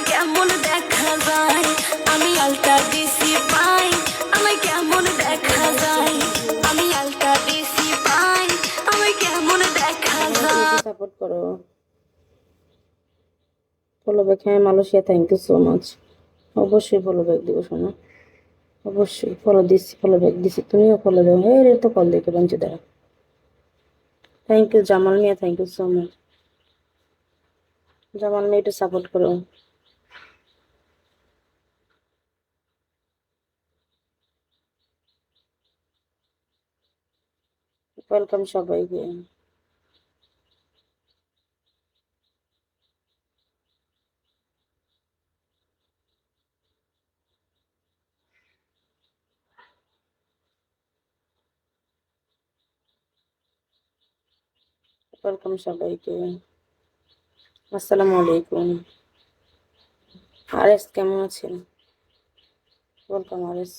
আমায় কেমন দেখা যায়, আমি আলতা দিছি পাই, আমায় কেমন দেখা যায়, আমি আলতা দিছি পাই, আমায় কেমন দেখা যায়। সাপোর্ট করো। ফলো ব্যাক, হ্যাঁ Malaysia, thank you so much. অবশ্যই ফলো ব্যাক দিব শোনো, অবশ্যই ফলো দিচ্ছি, ফলো ব্যাক দিচ্ছি, তুমিও ফলো দাও। হ্যাঁ রে তো কল দেখে বঞ্চে দেয়। Thank you Jamal Miya, thank you so much. Jamal Miya একটু সাপোর্ট করো। ওয়েলকাম সবাইকে। ওয়েলকাম সবাইকে, আসসালামু আলাইকুম। আরএস কেমন আছেন? Welcome RS.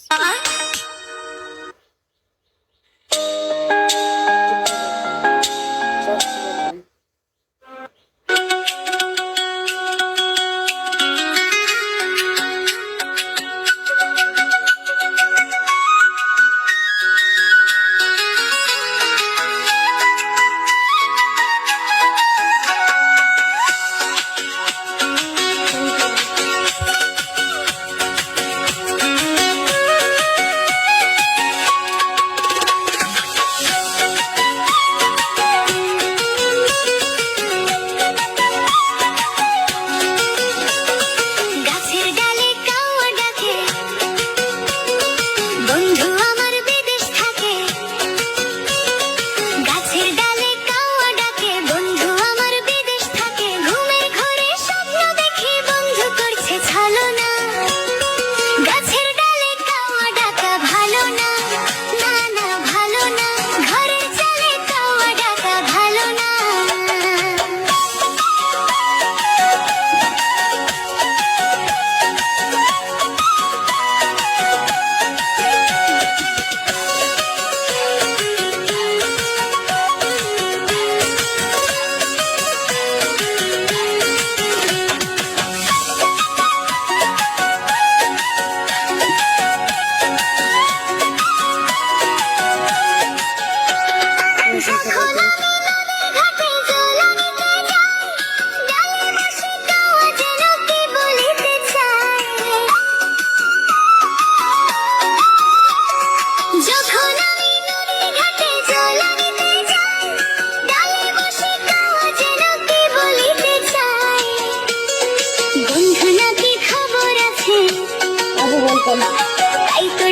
তাই তো